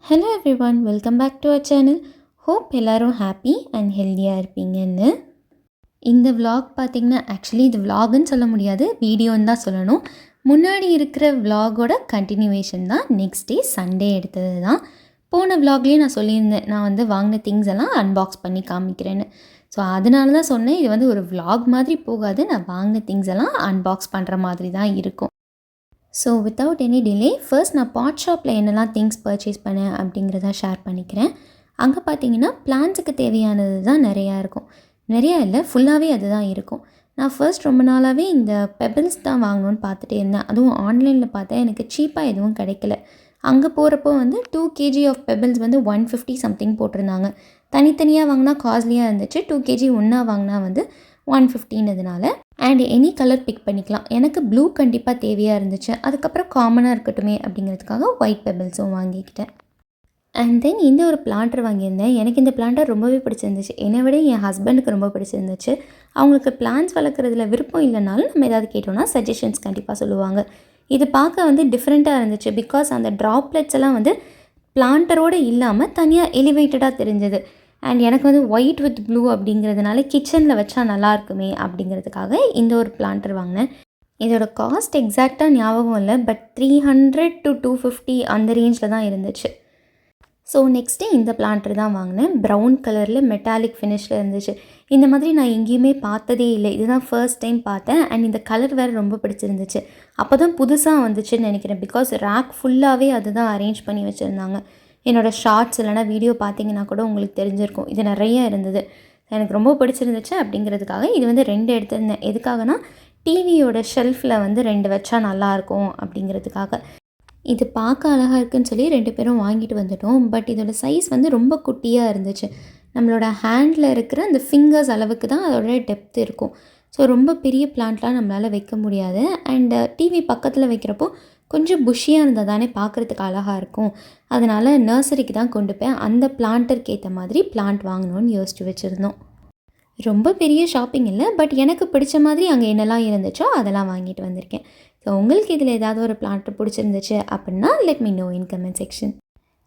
Hello everyone, welcome back to our channel. Hope எல்லோரும் happy and ஹெல்த்தியாக இருப்பீங்கன்னு. இந்த vlog பார்த்திங்கன்னா ஆக்சுவலி இது vlogன்னு சொல்ல முடியாது, வீடியோன்னு தான் சொல்லணும். முன்னாடி இருக்கிற vlogோட கண்டினியூவேஷன் தான். நெக்ஸ்ட் டே சண்டே எடுத்தது தான். போன vlogலேயே நான் சொல்லியிருந்தேன், நான் வந்து வாங்கின திங்ஸ் எல்லாம் அன்பாக்ஸ் பண்ணி காமிக்கிறேன்னு. ஸோ அதனால தான் சொன்னேன், இது வந்து ஒரு vlog மாதிரி போகாது, நான் வாங்கின திங்ஸ் எல்லாம் அன்பாக்ஸ் பண்ணுற மாதிரி தான் இருக்கும். So without any delay first நான் பாட் ஷாப்பில் என்னெல்லாம் திங்ஸ் பர்ச்சேஸ் பண்ணேன் அப்படிங்கிறத ஷேர் பண்ணிக்கிறேன். அங்கே பார்த்தீங்கன்னா பிளான்ஸுக்கு தேவையானது தான் நிறையா இருக்கும். நிறையா இல்லை, ஃபுல்லாகவே அதுதான் இருக்கும். நான் ஃபர்ஸ்ட் ரொம்ப நாளாகவே இந்த பெபிள்ஸ் தான் வாங்கணும்னு பார்த்துட்டே இருந்தேன். அதுவும் ஆன்லைனில் பார்த்தேன், எனக்கு சீப்பாக எதுவும் கிடைக்கல. அங்கே போகிறப்போ வந்து 2 kg ஆஃப் பெபிள்ஸ் வந்து 150 சம்திங் போட்டிருந்தாங்க. தனித்தனியாக வாங்கினா காஸ்ட்லியாக இருந்துச்சு, 2 kg ஒன்றா வாங்கினா வந்து 150ன்றதுனால. அண்ட் எனி கலர் பிக் பண்ணிக்கலாம். எனக்கு ப்ளூ கண்டிப்பாக தேவையாக இருந்துச்சு. அதுக்கப்புறம் காமனாக இருக்கட்டுமே அப்படிங்கிறதுக்காக ஒயிட் பெபிள்ஸும் வாங்கிக்கிட்டேன். அண்ட் தென் இந்த ஒரு பிளான்டர் வாங்கியிருந்தேன். எனக்கு இந்த பிளான்டர் ரொம்பவே பிடிச்சிருந்துச்சு. என்னை விட என் ஹஸ்பண்டுக்கு ரொம்ப பிடிச்சிருந்துச்சு. அவங்களுக்கு பிளான்ஸ் வளர்க்குறதுல விருப்பம் இல்லைனாலும் நம்ம ஏதாவது கேட்டோம்னா சஜஷன்ஸ் கண்டிப்பாக சொல்லுவாங்க. இது பார்க்க வந்து டிஃப்ரெண்ட்டாக இருந்துச்சு. பிகாஸ் அந்த ட்ராப்லெட்ஸ் எல்லாம் வந்து பிளான்டரோடு இல்லாமல் தனியாக எலிவேட்டடாக தெரிஞ்சது. அண்ட் எனக்கு வந்து ஒயிட் வித் ப்ளூ அப்படிங்கிறதுனால கிச்சனில் வச்சா நல்லாயிருக்குமே அப்படிங்கிறதுக்காக இந்த ஒரு பிளான்டர் வாங்கினேன். இதோட காஸ்ட் எக்ஸாக்டாக ஞாபகம் இல்லை, பட் 300 to 250 அந்த ரேஞ்சில் தான் இருந்துச்சு. ஸோ நெக்ஸ்ட்டு இந்த பிளான்டர் தான் வாங்கினேன். ப்ரௌன் கலரில் மெட்டாலிக் ஃபினிஷில் இருந்துச்சு. இந்த மாதிரி நான் எங்கேயுமே பார்த்ததே இல்லை, இதுதான் ஃபர்ஸ்ட் டைம் பார்த்தேன். அண்ட் இந்த கலர் வேறு ரொம்ப பிடிச்சிருந்துச்சு. அப்போ தான் புதுசாக வந்துச்சுன்னு நினைக்கிறேன். பிகாஸ் ரேக் ஃபுல்லாகவே அதுதான் அரேஞ்ச் பண்ணி வச்சுருந்தாங்க. என்னோடய ஷார்ட்ஸ் இல்லைனா வீடியோ பார்த்தீங்கன்னா கூட உங்களுக்கு தெரிஞ்சிருக்கும், இது நிறைய இருந்தது. எனக்கு ரொம்ப பிடிச்சிருந்துச்சு அப்படிங்கிறதுக்காக இது வந்து 2 எடுத்திருந்தேன். எதுக்காகனா டிவியோட ஷெல்ஃபில் வந்து 2 வச்சா நல்லாயிருக்கும் அப்படிங்கிறதுக்காக. இது பார்க்க அழகாக இருக்குதுன்னு சொல்லி 2 பேரும் வாங்கிட்டு வந்துட்டோம். பட் இதோட சைஸ் வந்து ரொம்ப குட்டியாக இருந்துச்சு. நம்மளோட ஹேண்டில் இருக்கிற அந்த ஃபிங்கர்ஸ் அளவுக்கு தான் அதோட டெப்த் இருக்கும். ஸோ ரொம்ப பெரிய பிளான்ட்லாம் நம்மளால் வைக்க முடியாது. அண்ட் டிவி பக்கத்தில் வைக்கிறப்போ கொஞ்சம் புஷ்ஷியாக இருந்தால் தானே பார்க்குறதுக்கு அழகாக இருக்கும். அதனால் நர்சரிக்கு தான் கொண்டு போய் அந்த பிளான்ட்டருக்கு ஏற்ற மாதிரி பிளான்ட் வாங்கணும்னு யோசிச்சு வச்சுருந்தோம். ரொம்ப பெரிய ஷாப்பிங் இல்லை, பட் எனக்கு பிடிச்ச மாதிரி அங்கே என்னெல்லாம் இருந்துச்சோ அதெல்லாம் வாங்கிட்டு வந்திருக்கேன். ஸோ உங்களுக்கு இதில் ஏதாவது ஒரு பிளான்ட் பிடிச்சிருந்துச்சு அப்படின்னா let me know in comment section.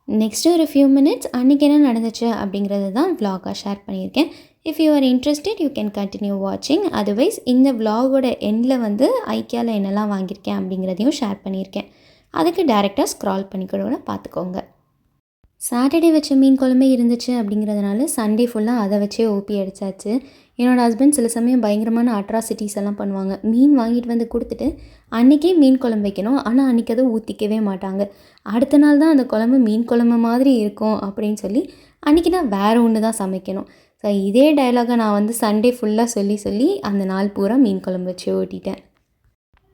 Next ஒரு ஃபியூ மினிட்ஸ் அன்றைக்கி என்ன நடந்துச்சு அப்படிங்கிறது தான் vlog-ஆ ஷேர் பண்ணியிருக்கேன். If you are interested you can continue வாட்சிங். அதர்வைஸ் இந்த vlog-ஓட எண்டில் வந்து ஐக்கியாவில் என்னெல்லாம் வாங்கியிருக்கேன் அப்படிங்கிறதையும் ஷேர் பண்ணியிருக்கேன். அதுக்கு டேரெக்டாக ஸ்க்ரால் பண்ணி கூட பார்த்துக்கோங்க. சாட்டர்டே வச்ச மீன் குழம்பே இருந்துச்சு அப்படிங்கிறதுனால சண்டே ஃபுல்லாக அதை வச்சே ஓபி அடித்தாச்சு. என்னோடய ஹஸ்பண்ட் சில சமயம் பயங்கரமான அட்ராசிட்டிஸ் எல்லாம் பண்ணுவாங்க. மீன் வாங்கிட்டு வந்து கொடுத்துட்டு அன்றைக்கே மீன் குழம்பு வைக்கணும், ஆனால் அன்றைக்கி அதை ஊற்றிக்கவே மாட்டாங்க. அடுத்த நாள் தான் அந்த குழம்பு மீன் குழம்பு மாதிரி இருக்கும் அப்படின்னு சொல்லி அன்றைக்கி நான் வேறு ஒன்று தான் சமைக்கணும். ஸோ இதே டயலாகை நான் வந்து சண்டே ஃபுல்லாக சொல்லி அந்த நாள் பூரா மீன் குழம்பு வச்சு ஓட்டிட்டேன்.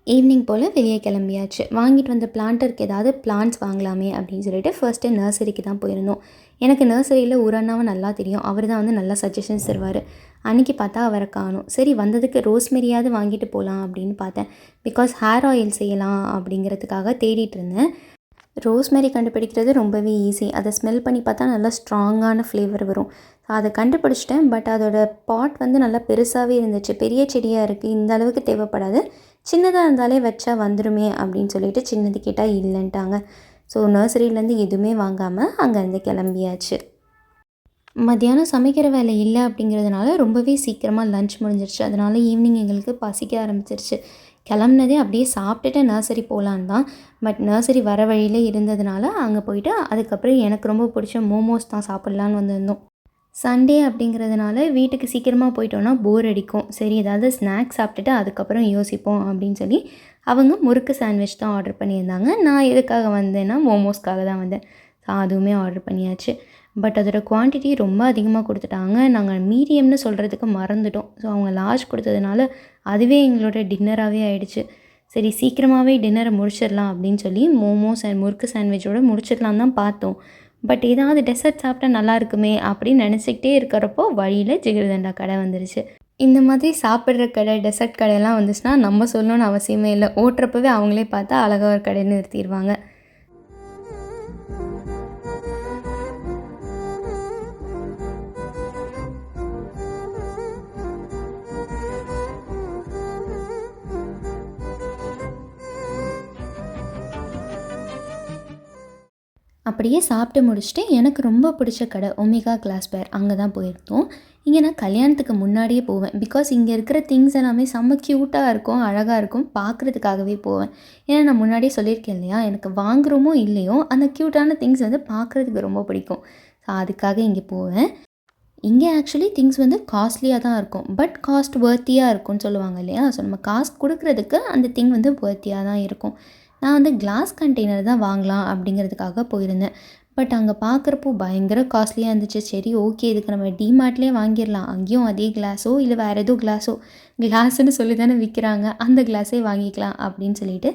ஈவினிங் போல் வெளியே கிளம்பியாச்சு. வாங்கிட்டு வந்த பிளான்ட்டருக்கு ஏதாவது பிளான்ட்ஸ் வாங்கலாமே அப்படின்னு சொல்லிட்டு ஃபர்ஸ்ட்டு நர்சரிக்கு தான் போயிருந்தோம். எனக்கு நர்சரியில் ஒரு அண்ணாவை நல்லா தெரியும், அவர் தான் வந்து நல்லா சஜஷன்ஸ் தருவார். அன்றைக்கி பார்த்தா அவரை காணும். சரி வந்ததுக்கு ரோஸ்மெரியாவது வாங்கிட்டு போகலாம் அப்படின்னு பார்த்தேன். பிகாஸ் ஹேர் ஆயில் செய்யலாம் அப்படிங்கிறதுக்காக தேடிட்டு இருந்தேன். ரோஸ்மெரி கண்டுபிடிக்கிறது ரொம்பவே ஈஸி. அதை ஸ்மெல் பண்ணி பார்த்தா நல்லா ஸ்ட்ராங்கான ஃப்ளேவர் வரும். அதை கண்டுபிடிச்சிட்டேன். பட் அதோட பாட் வந்து நல்லா பெருசாகவே இருந்துச்சு. பெரிய செடியாக இருக்குது, இந்த அளவுக்கு தேவைப்படாது, சின்னதாக இருந்தாலே வச்சா வந்துடுமே அப்படின்னு சொல்லிட்டு சின்னது கேட்டால் இல்லைன்ட்டாங்க. ஸோ நர்சரியிலேருந்து எதுவுமே வாங்காமல் அங்கேருந்து கிளம்பியாச்சு. மத்தியானம் சமைக்கிற வேலை இல்லை அப்படிங்கிறதுனால ரொம்பவே சீக்கிரமாக லன்ச் முடிஞ்சிருச்சு. அதனால் ஈவினிங் எங்களுக்கு பசிக்க ஆரம்பிச்சிருச்சு. கிளம்புனதே அப்படியே சாப்பிட்டுட்டு நர்சரி போகலான்னு தான். பட் நர்சரி வர வழியிலே இருந்ததுனால அங்கே போயிட்டு அதுக்கப்புறம் எனக்கு ரொம்ப பிடிச்ச மோமோஸ் தான் சாப்பிட்லான்னு வந்திருந்தோம். சண்டே அப்படிங்கிறதுனால வீட்டுக்கு சீக்கிரமாக போயிட்டோன்னா போர் அடிக்கும். சரி ஏதாவது ஸ்நாக்ஸ் சாப்பிட்டுட்டு அதுக்கப்புறம் யோசிப்போம் அப்படின்னு சொல்லி அவங்க முறுக்கு சாண்ட்விச் தான் ஆர்டர் பண்ணியிருந்தாங்க. நான் எதுக்காக வந்தேன்னா மோமோஸ்க்காக தான் வந்தேன். அதுவுமே ஆர்டர் பண்ணியாச்சு. பட் அதோட குவான்டிட்டி ரொம்ப அதிகமாக கொடுத்துட்டாங்க. நாங்கள் மீடியம்னு சொல்கிறதுக்கு மறந்துட்டோம். ஸோ அவங்க லார்ஜ் கொடுத்ததுனால அதுவே எங்களோட டின்னராகவே ஆகிடுச்சு. சரி சீக்கிரமாகவே டின்னரை முடிச்சிடலாம் அப்படின்னு சொல்லி மோமோஸ் அண்ட் முறுக்கு சாண்ட்விச்சோடு முடிச்சிடலாம் தான் பார்த்தோம். பட் ஏதாவது டெசர்ட் சாப்பிட்டா நல்லா இருக்குமே அப்படின்னு நினச்சிக்கிட்டே இருக்கிறப்போ வழியில் ஜிகிர்தண்டா கடை வந்துருச்சு. இந்த மாதிரி சாப்பிட்ற கடை டெசர்ட் கடையெல்லாம் வந்துச்சுன்னா நம்ம சொல்லணும்னு அவசியமே இல்லை. ஓட்டுறப்பவே அவங்களே பார்த்தா அழகாக ஒரு கடைன்னு நிறுத்திடுவாங்க. அப்படியே சாப்பிட்டு முடிச்சுட்டு எனக்கு ரொம்ப பிடிச்ச கடை ஒமேகா கிளாஸ்வேர் அங்கே தான் போயிருந்தோம். இங்கே நான் கல்யாணத்துக்கு முன்னாடியே போவேன். பிகாஸ் இங்கே இருக்கிற திங்ஸ் எல்லாமே செம்ம க்யூட்டாக இருக்கும், அழகாக இருக்கும், பார்க்குறதுக்காகவே போவேன். ஏன்னா நான் முன்னாடியே சொல்லியிருக்கேன் இல்லையா, எனக்கு வாங்குகிறோமோ இல்லையோ அந்த க்யூட்டான திங்ஸ் வந்து பார்க்குறதுக்கு ரொம்ப பிடிக்கும். ஸோ அதுக்காக இங்கே போவேன். இங்கே ஆக்சுவலி திங்ஸ் வந்து காஸ்ட்லியாக தான் இருக்கும், பட் காஸ்ட் வர்த்தியாக இருக்கும்னு சொல்லுவாங்க இல்லையா. ஸோ நம்ம காசு கொடுக்குறதுக்கு அந்த திங் வந்து வர்த்தியாக தான் இருக்கும். நான் வந்து கிளாஸ் கண்டெய்னர் தான் வாங்கலாம் அப்படிங்கிறதுக்காக போயிருந்தேன். பட் அங்கே பார்க்குறப்போ பயங்கர காஸ்ட்லியாக இருந்துச்சு. சரி ஓகே, இதுக்கு நம்ம டிமார்ட்லேயே வாங்கிடலாம், அங்கேயும் அதே கிளாஸோ இல்லை வேறு ஏதோ கிளாஸுன்னு சொல்லி தானே விற்கிறாங்க, அந்த கிளாஸே வாங்கிக்கலாம் அப்படின்னு சொல்லிட்டு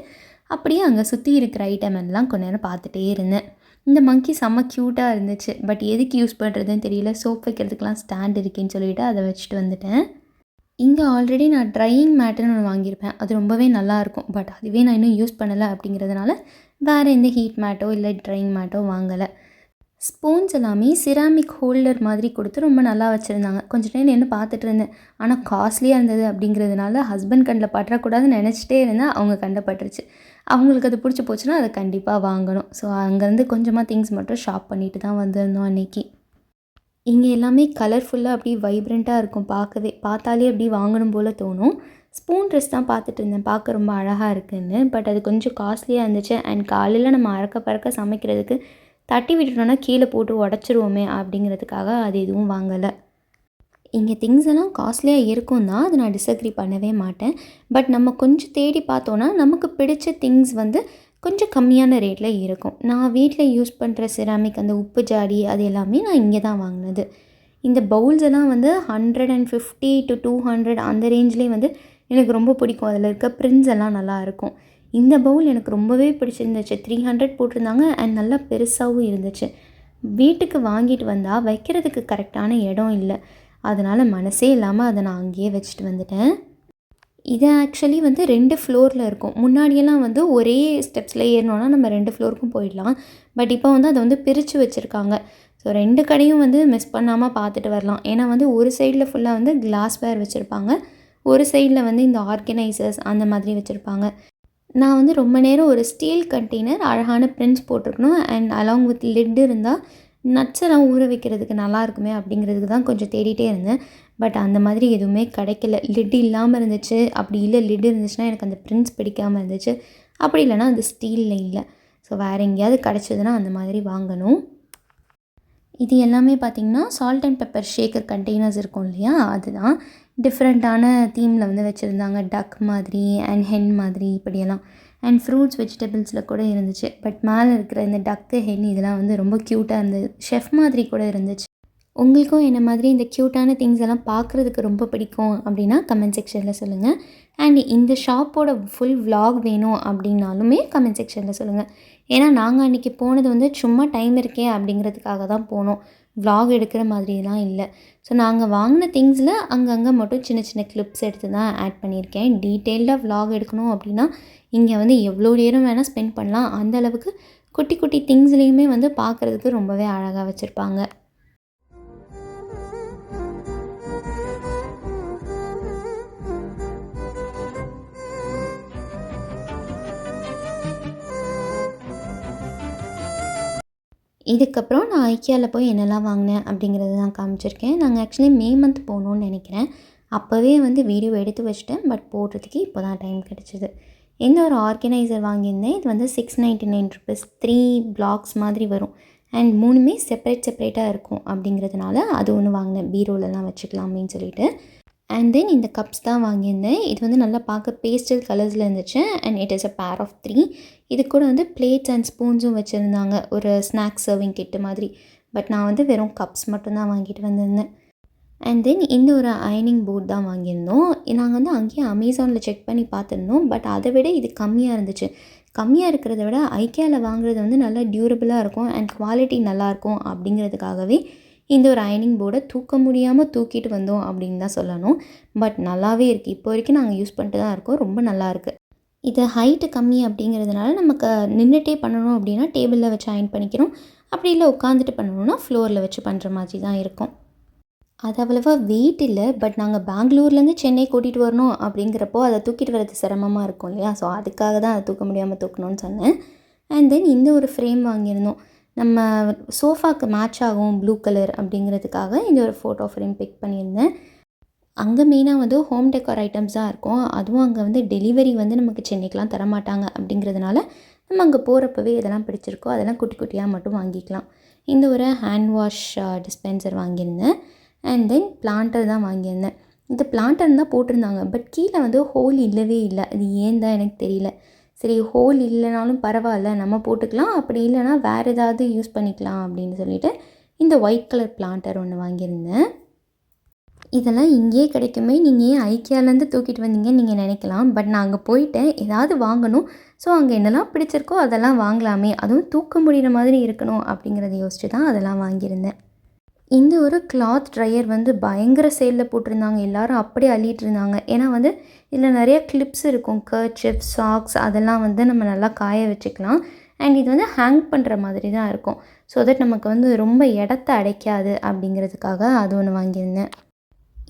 அப்படியே அங்கே சுற்றி இருக்கிற ஐட்டம் எல்லாம் கொஞ்ச நேரம் பார்த்துட்டே இருந்தேன். இந்த மங்கி செம்ம க்யூட்டாக இருந்துச்சு. பட் எதுக்கு யூஸ் பண்ணுறதுன்னு தெரியல. சோப் வைக்கிறதுக்கெலாம் ஸ்டாண்ட் இருக்கேன்னு சொல்லிவிட்டு அதை வச்சுட்டு வந்துட்டேன். இங்கே ஆல்ரெடி நான் ட்ரையிங் மேட்டுன்னு ஒன்று வாங்கியிருப்பேன். அது ரொம்பவே நல்லாயிருக்கும். பட் அதுவே நான் இன்னும் யூஸ் பண்ணலை அப்படிங்கிறதுனால வேறு எந்த ஹீட் மேட்டோ இல்லை ட்ரையிங் மேட்டோ வாங்கலை. ஸ்பூன்ஸ் எல்லாமே சிராமிக் ஹோல்டர் மாதிரி கொடுத்து ரொம்ப நல்லா வச்சுருந்தாங்க. கொஞ்சம் டைம் நின்று பார்த்துட்டு இருந்தேன். ஆனால் காஸ்ட்லியாக இருந்தது அப்படிங்கிறதுனால ஹஸ்பண்ட் கண்ணில் பற்றக்கூடாதுன்னு நினச்சிட்டே இருந்தேன். அவங்க கண்ணில் பட்டுருச்சு. அவங்களுக்கு அது பிடிச்சி போச்சுன்னா அதை கண்டிப்பாக வாங்கணும். ஸோ அங்கேருந்து கொஞ்சமாக திங்ஸ் மட்டும் ஷாப் பண்ணிட்டு தான் வந்திருந்தோம் அன்றைக்கி. இங்கே எல்லாமே கலர்ஃபுல்லாக அப்படி வைப்ரண்ட்டாக இருக்கும். பார்த்தாலே அப்படி வாங்கணும் போல் தோணும். ஸ்பூன் ட்ரெஸ் தான் பார்த்துட்டு இருந்தேன், பார்க்க ரொம்ப அழகாக இருக்குதுன்னு. பட் அது கொஞ்சம் காஸ்ட்லியாக இருந்துச்சு. அண்ட் காலையில் நம்ம பறக்க சமைக்கிறதுக்கு தட்டி விட்டுட்டோன்னா கீழே போட்டு உடச்சிருவோமே அப்படிங்கிறதுக்காக அது எதுவும் வாங்கலை. இங்கே திங்ஸ் எல்லாம் காஸ்ட்லியாக இருக்கும் தான், அது நான் டிஸ்அக்ரி பண்ணவே மாட்டேன். பட் நம்ம கொஞ்சம் தேடி பார்த்தோன்னா நமக்கு பிடிச்ச திங்ஸ் வந்து கொஞ்சம் கம்மியான ரேட்டில் இருக்கும். நான் வீட்டில் யூஸ் பண்ணுற சிராமிக் அந்த உப்பு ஜாடி அது எல்லாமே நான் இங்கே தான் வாங்கினது. இந்த பவுல்ஸ் எல்லாம் வந்து 150 to 200 அந்த ரேஞ்ச்லேயே வந்து எனக்கு ரொம்ப பிடிக்கும். அதில் இருக்க பிரிண்ட்ஸ் எல்லாம் நல்லாயிருக்கும். இந்த பவுல் எனக்கு ரொம்பவே பிடிச்சிருந்துச்சு. 300 போட்டிருந்தாங்க அண்ட் நல்லா பெருசாகவும் இருந்துச்சு. வீட்டுக்கு வாங்கிட்டு வந்தால் வைக்கிறதுக்கு கரெக்டான இடம் இல்லை. அதனால் மனசே இல்லாமல் அதை நான் அங்கேயே வச்சுட்டு வந்துட்டேன். இது ஆக்சுவலி வந்து 2 ஃப்ளோரில் இருக்கும். முன்னாடியெல்லாம் வந்து ஒரே ஸ்டெப்ஸில் ஏறினோன்னா நம்ம 2 ஃப்ளோருக்கும் போயிடலாம். பட் இப்போ வந்து அதை வந்து பிரித்து வச்சுருக்காங்க. ஸோ 2 கடையும் வந்து மிஸ் பண்ணாமல் பார்த்துட்டு வரலாம். ஏன்னா வந்து ஒரு சைடில் ஃபுல்லாக வந்து கிளாஸ்வேர் வச்சுருப்பாங்க, ஒரு சைடில் வந்து இந்த ஆர்கனைசர்ஸ் அந்த மாதிரி வச்சுருப்பாங்க. நான் வந்து ரொம்ப நேரம் ஒரு ஸ்டீல் கண்டெய்னர் அழகான பிரிண்ட்ஸ் போட்டிருக்கணும் அண்ட் அலாங் வித் லிட் இருந்தால் நட்ஸ் எல்லாம் ஊற வைக்கிறதுக்கு நல்லா இருக்குமே அப்படிங்கிறதுக்கு தான் கொஞ்சம் தேடிட்டே இருந்தேன். பட் அந்த மாதிரி எதுவுமே கிடைக்கல. லிட் இல்லாமல் இருந்துச்சு. அப்படி இல்லை லிட் இருந்துச்சுன்னா எனக்கு அந்த பிரிண்ட்ஸ் பிடிக்காமல் இருந்துச்சு. அப்படி இல்லைனா அந்த ஸ்டீலில் இல்லை. ஸோ வேறு எங்கேயாவது கிடச்சதுன்னா அந்த மாதிரி வாங்கணும். இது எல்லாமே பார்த்திங்கன்னா salt and pepper Shekar containers இருக்கும் இல்லையா, அதுதான் டிஃப்ரெண்ட்டான தீமில் வந்து வச்சுருந்தாங்க. டக் மாதிரி அண்ட் ஹென் மாதிரி இப்படியெல்லாம். அண்ட் ஃப்ரூட்ஸ் வெஜிடபிள்ஸில் கூட இருந்துச்சு. பட் மேலே இருக்கிற இந்த டக்கு ஹென் இதெல்லாம் வந்து ரொம்ப க்யூட்டாக இருந்தது. ஷெஃப் மாதிரி கூட இருந்துச்சு. உங்களுக்கும் என்ன மாதிரி இந்த க்யூட்டான திங்ஸ் எல்லாம் பார்க்குறதுக்கு ரொம்ப பிடிக்கும் அப்படின்னா கமெண்ட் செக்ஷனில் சொல்லுங்கள். அண்ட் இந்த ஷாப்போட ஃபுல் vlog வேணும் அப்படின்னாலுமே கமெண்ட் செக்ஷனில் சொல்லுங்கள். ஏன்னா நாங்கள் அன்றைக்கி போனது வந்து சும்மா டைம் இருக்கே அப்படிங்கிறதுக்காக தான் போனோம். vlog எடுக்கிற மாதிரிலாம் இல்லை. ஸோ நாங்கள் வாங்கின திங்ஸில் அங்கங்கே மட்டும் சின்ன சின்ன கிளிப்ஸ் எடுத்து தான் ஆட் பண்ணியிருக்கேன். டீட்டெயில்டாக vlog எடுக்கணும் அப்படின்னா இங்கே வந்து எவ்வளோ நேரம் வேணால் ஸ்பெண்ட் பண்ணலாம். அந்த அளவுக்கு குட்டி குட்டி திங்ஸ்லேயுமே வந்து பார்க்குறதுக்கு ரொம்பவே அழகாக வச்சுருப்பாங்க. இதுக்கப்புறம் நான் ஐக்கியாவில் போய் என்னெல்லாம் வாங்கினேன் அப்படிங்கிறது தான் காமிச்சிருக்கேன். நாங்கள் ஆக்சுவலி மே மந்த் போகணுன்னு நினைக்கிறேன். அப்போவே வந்து வீடியோ எடுத்து வச்சுட்டேன். பட் போடுறதுக்கு இப்போ தான் டைம் கிடச்சிது. இந்த ஒரு ஆர்கனைசர் வாங்கியிருந்தேன். இது வந்து 699 ருபீஸ். 3 பிளாக்ஸ் மாதிரி வரும். அண்ட் 3மே செப்பரேட்டாக இருக்கும் அப்படிங்கிறதுனால அது ஒன்று வாங்கினேன். பீரோலலாம் வச்சுக்கலாம் அப்படின்னு சொல்லிட்டு. அண்ட் தென் இந்த கப்ஸ் தான் வாங்கியிருந்தேன். இது வந்து நல்லா பார்க்க பேஸ்டல் கலர்ஸில் இருந்துச்சு. And it is a pair of 3. இது கூட வந்து பிளேட்ஸ் அண்ட் ஸ்பூன்ஸும் வச்சுருந்தாங்க, ஒரு ஸ்நாக்ஸ் சர்விங் கிட்டு மாதிரி. பட் நான் வந்து வெறும் கப்ஸ் மட்டும்தான் வாங்கிட்டு வந்திருந்தேன். அண்ட் தென் இந்த ஒரு அயனிங் போர்ட் தான் வாங்கியிருந்தோம். நாங்கள் வந்து அங்கேயே அமேசானில் செக் பண்ணி பார்த்துருந்தோம். பட் அதை விட இது கம்மியாக இருந்துச்சு. கம்மியாக இருக்கிறத விட ஐக்கியாவில் வாங்குறது வந்து நல்லா டியூரபிளாக இருக்கும் அண்ட் குவாலிட்டி நல்லாயிருக்கும் அப்படிங்கிறதுக்காகவே இந்த ஒரு அயனிங் போர்டை தூக்க முடியாமல் தூக்கிட்டு வந்தோம் அப்படின்னு தான் சொல்லணும். பட் நல்லாவே இருக்குது. இப்போ வரைக்கும் நாங்கள் யூஸ் பண்ணிட்டு தான் இருக்கோம். ரொம்ப நல்லாயிருக்கு. இது ஹைட்டு கம்மி அப்படிங்கிறதுனால நமக்கு நின்றுட்டே பண்ணணும் அப்படின்னா டேபிளில் வச்சு அயன் பண்ணிக்கிறோம். அப்படி இல்லை உட்காந்துட்டு பண்ணணுன்னா ஃப்ளோரில் வச்சு பண்ணுற மாதிரி தான் இருக்கும். அது அவ்வளோவா வெயிட் இல்லை. பட் நாங்கள் பெங்களூர்லேருந்து சென்னை கூட்டிகிட்டு வரணும் அப்படிங்கிறப்போ அதை தூக்கிட்டு வரது சிரமமாக இருக்கும் இல்லையா. ஸோ அதுக்காக தான் அதை தூக்க முடியாமல் தூக்கணும்னு சொன்னேன். அண்ட் தென் இந்த ஒரு ஃப்ரேம் வாங்கியிருந்தோம். நம்ம சோஃபாக்கு மேட்ச் ஆகும் ப்ளூ கலர் அப்படிங்கிறதுக்காக இந்த ஒரு ஃபோட்டோ ஃப்ரேம் பிக் பண்ணியிருந்தேன். அங்கே மெயினாக வந்து ஹோம் டெக்கார் ஐட்டம்ஸ் தான் இருக்கும். அதுவும் அங்கே வந்து டெலிவரி வந்து நமக்கு சென்னைக்கெலாம் தரமாட்டாங்க அப்படிங்கிறதுனால நம்ம அங்கே போகிறப்பவே எதெல்லாம் பிடிச்சிருக்கோ அதெல்லாம் குட்டி குட்டியாக மட்டும் வாங்கிக்கலாம். இந்த ஒரு ஹேண்ட் வாஷ் டிஸ்பென்சர் வாங்கியிருந்தேன். அண்ட் தென் பிளான்டர் தான் வாங்கியிருந்தேன். இந்த பிளான்டர் தான் போட்டிருந்தாங்க. பட் கீழே வந்து ஹோல் இல்லவே இல்லை. அது ஏன் தான் எனக்கு தெரியல. சரி ஹோல் இல்லைனாலும் பரவாயில்ல, நம்ம போட்டுக்கலாம், அப்படி இல்லைனா வேறு ஏதாவது யூஸ் பண்ணிக்கலாம் அப்படின்னு சொல்லிவிட்டு இந்த ஒயிட் கலர் பிளான்டர் ஒன்று வாங்கியிருந்தேன். இதெல்லாம் இங்கேயே கிடைக்குமே, நீங்கள் ஏன் ஐக்கியாலேருந்து தூக்கிட்டு வந்தீங்கன்னு நீங்கள் நினைக்கலாம். பட் நான் அங்கே போயிட்டேன், ஏதாவது வாங்கணும். ஸோ அங்கே என்னெல்லாம் பிடிச்சிருக்கோ அதெல்லாம் வாங்கலாமே, அதுவும் தூக்க முடிகிற மாதிரி இருக்கணும் அப்படிங்கிறத யோசிச்சு தான் அதெல்லாம் வாங்கியிருந்தேன். இந்த ஒரு கிளாத் ட்ரையர் வந்து பயங்கர சேலில் போட்டிருந்தாங்க. எல்லோரும் அப்படியே அள்ளிட்டு இருந்தாங்க. ஏன்னா வந்து இதில் நிறைய கிளிப்ஸ் இருக்கும். கர்ச்சிப், சாக்ஸ் அதெல்லாம் வந்து நம்ம நல்லா காய வச்சுக்கலாம். அண்ட் இது வந்து ஹேங் பண்ணுற மாதிரி தான் இருக்கும். ஸோ தட் நமக்கு வந்து ரொம்ப இடத்த அடைக்காது அப்படிங்கிறதுக்காக அது ஒன்று வாங்கியிருந்தேன்.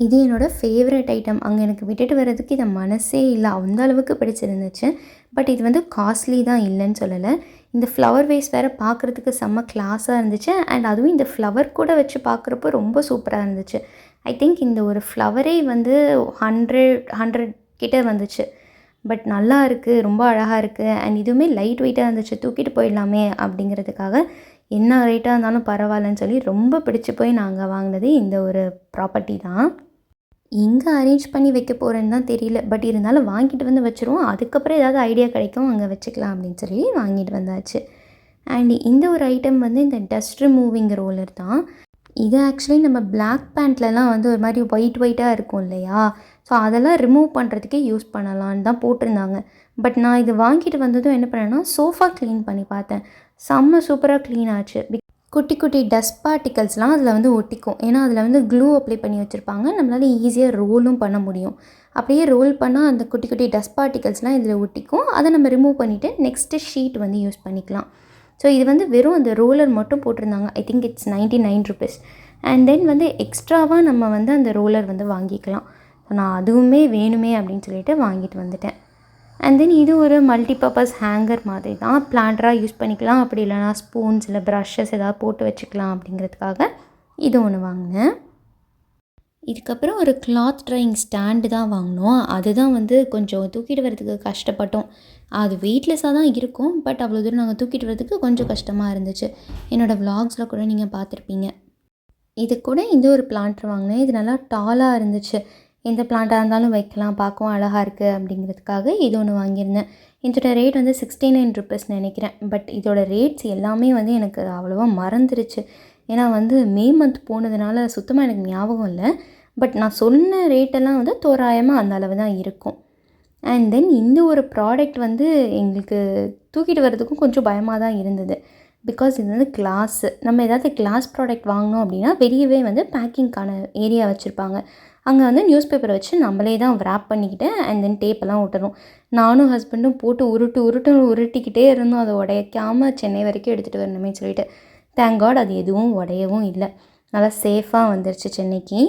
இது என்னோடய ஃபேவரட் ஐட்டம். அங்கே எனக்கு விட்டுட்டு வர்றதுக்கு இதை மனசே இல்லை, அந்த அளவுக்கு பிடிச்சிருந்துச்சு. பட் இது வந்து காஸ்ட்லி தான் இல்லைன்னு சொல்லலை. இந்த ஃப்ளவர் வேஸ் வேறு பார்க்குறதுக்கு செம்ம கிளாஸாக இருந்துச்சு. அண்ட் அதுவும் இந்த ஃப்ளவர் கூட வச்சு பார்க்குறப்போ ரொம்ப சூப்பராக இருந்துச்சு. ஐ திங்க் இந்த ஒரு ஃப்ளவரே வந்து 100 கிட்ட வந்துச்சு. பட் நல்லா இருக்குது, ரொம்ப அழகாக இருக்குது. அண்ட் இதுவுமே லைட் வெயிட்டாக இருந்துச்சு, தூக்கிட்டு போயிடலாமே அப்படிங்கிறதுக்காக என்ன ரேட்டாக இருந்தாலும் பரவாயில்லன்னு சொல்லி ரொம்ப பிடிச்சி போய் நாங்கள் வாங்கினது இந்த ஒரு ப்ராப்பர்ட்டி தான். எங்கே அரேஞ்ச் பண்ணி வைக்க போகிறேன்னு தான் தெரியல. பட் இருந்தாலும் வாங்கிட்டு வந்து வச்சுருவோம். அதுக்கப்புறம் ஏதாவது ஐடியா கிடைக்கும், அங்கே வச்சுக்கலாம் அப்படின்னு சொல்லி வாங்கிட்டு வந்தாச்சு. அண்ட் இந்த ஒரு ஐட்டம் வந்து இந்த டஸ்ட் ரிமூவிங் ரோலர் தான். இது ஆக்சுவலி நம்ம பிளாக் பேண்ட்லலாம் வந்து ஒரு மாதிரி ஒயிட்டாக இருக்கும் இல்லையா, ஸோ அதெல்லாம் ரிமூவ் பண்ணுறதுக்கே யூஸ் பண்ணலான்னு தான் போட்டிருந்தாங்க. பட் நான் இது வாங்கிட்டு வந்ததும் என்ன பண்ணேன்னா சோஃபா க்ளீன் பண்ணி பார்த்தேன். செம்ம சூப்பராக க்ளீன் ஆச்சு. குட்டி குட்டி டஸ்ட் பார்ட்டிகல்ஸ்லாம் அதில் வந்து ஒட்டிக்கும். ஏன்னா அதில் வந்து க்ளூ அப்ளை பண்ணி வச்சுருப்பாங்க. நம்மளால் ஈஸியாக ரோலும் பண்ண முடியும். அப்படியே ரோல் பண்ணால் அந்த குட்டி குட்டி டஸ்ட் பார்ட்டிகல்ஸ்லாம் இதில் ஒட்டிக்கும். அதை நம்ம ரிமூவ் பண்ணிவிட்டு நெக்ஸ்ட்டு ஷீட் வந்து யூஸ் பண்ணிக்கலாம். ஸோ இது வந்து வெறும் அந்த ரோலர் மட்டும் போட்டிருந்தாங்க. I think it's 99 rupees. And then வந்து எக்ஸ்ட்ராவாக நம்ம வந்து அந்த ரோலர் வந்து வாங்கிக்கலாம். ஸோ நான் அதுவுமே வேணுமே அப்படின்னு சொல்லிட்டு வாங்கிட்டு வந்துட்டேன். அண்ட் தென் இது ஒரு மல்டிபர்பஸ் ஹேங்கர் மாதிரி தான். பிளான்டராக யூஸ் பண்ணிக்கலாம், அப்படி இல்லைனா ஸ்பூன்ஸ் இல்லை ப்ரஷஸ் ஏதாவது போட்டு வச்சுக்கலாம் அப்படிங்கிறதுக்காக இது ஒன்று வாங்கினேன். இதுக்கப்புறம் ஒரு கிளாத் ட்ரையிங் ஸ்டாண்டு தான் வாங்கினோம். அதுதான் வந்து கொஞ்சம் தூக்கிட்டு வரதுக்கு கஷ்டப்பட்டோம். அது வெயிட்லெஸ்ஸாக தான் இருக்கும். பட் அவ்வளோ தூரம் நாங்கள் தூக்கிட்டு வரதுக்கு கொஞ்சம் கஷ்டமாக இருந்துச்சு. என்னோடய விலாக்ஸில் கூட நீங்கள் பார்த்துருப்பீங்க. இது கூட இந்த ஒரு பிளான்டர் வாங்கினேன். இது நல்லா டாலாக இருந்துச்சு. எந்த பிளான்ட்டாக இருந்தாலும் வைக்கலாம், பார்க்கவும் அழகாக இருக்குது அப்படிங்கிறதுக்காக இது ஒன்று வாங்கியிருந்தேன். இதோட ரேட் வந்து 69 ருபீஸ் நினைக்கிறேன். பட் இதோட ரேட்ஸ் எல்லாமே வந்து எனக்கு அவ்வளோவா மறந்துருச்சு. ஏன்னா வந்து மே மந்த் போனதுனால சுத்தமாக எனக்கு ஞாபகம் இல்லை. பட் நான் சொன்ன ரேட்டெல்லாம் வந்து தோராயமாக அந்த அளவு தான் இருக்கும். அண்ட் தென் இந்த ஒரு ப்ராடக்ட் வந்து எங்களுக்கு தூக்கிட்டு வர்றதுக்கும் கொஞ்சம் பயமாக தான் இருந்தது. பிகாஸ் இது வந்து கிளாஸு. நம்ம ஏதாவது கிளாஸ் ப்ராடக்ட் வாங்கினோம் அப்படின்னா வெளியவே வந்து பேக்கிங்க்கான ஏரியா வச்சுருப்பாங்க. அங்கே வந்து நியூஸ் பேப்பரை வச்சு நம்மளே தான் ரேப் பண்ணிக்கிட்டு அண்ட் தென் டேப்பெல்லாம் ஒட்டணும். நானும் ஹஸ்பண்டும் போட்டு உருட்டிக்கிட்டே இருந்தோம். அதை உடைக்காமல் சென்னை வரைக்கும் எடுத்துகிட்டு வரணுமே சொல்லிட்டு. தேங்க் காட் அது எதுவும் உடையவும் இல்லை. நல்லா சேஃபாக வந்துருச்சு சென்னைக்கு.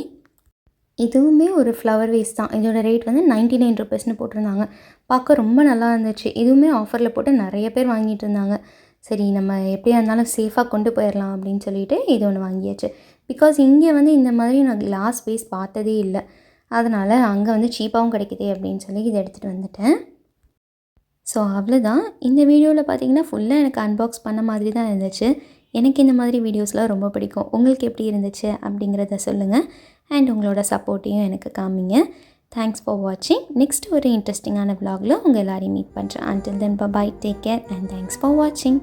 இதுவுமே ஒரு ஃப்ளவர் வேஸ் தான். இதோட ரேட் வந்து 99 ருபீஸ்னு போட்டிருந்தாங்க. பார்க்க ரொம்ப நல்லா இருந்துச்சு. இதுவுமே ஆஃபரில் போட்டு நிறைய பேர் வாங்கிட்டு இருந்தாங்க. சரி நம்ம எப்படியா இருந்தாலும் சேஃபாக கொண்டு போயிடலாம் அப்படின்னு சொல்லிட்டு இது ஒன்று வாங்கியாச்சு. பிகாஸ் இங்கே வந்து இந்த மாதிரி நான் கிளாஸ் வேஸ் பார்த்ததே இல்லை. அதனால் அங்கே வந்து சீப்பாகவும் கிடைக்குதே அப்படின்னு சொல்லி இதை எடுத்துகிட்டு வந்துட்டேன். ஸோ அவ்வளோதான். இந்த வீடியோவில் பார்த்தீங்கன்னா ஃபுல்லாக எனக்கு அன்பாக்ஸ் பண்ண மாதிரி தான் இருந்துச்சு. எனக்கு இந்த மாதிரி வீடியோஸ்லாம் ரொம்ப பிடிக்கும். உங்களுக்கு எப்படி இருந்துச்சு அப்படிங்கிறத சொல்லுங்கள். அண்ட் உங்களோட சப்போர்ட்டையும் எனக்கு காமிங்க. தேங்க்ஸ் ஃபார் வாட்சிங். நெக்ஸ்ட் ஒரு இன்ட்ரெஸ்டிங்கான விலாகில் உங்கள் எல்லாரையும் மீட் பண்ணுறேன். Until then bye, take care and thanks for வாட்சிங்.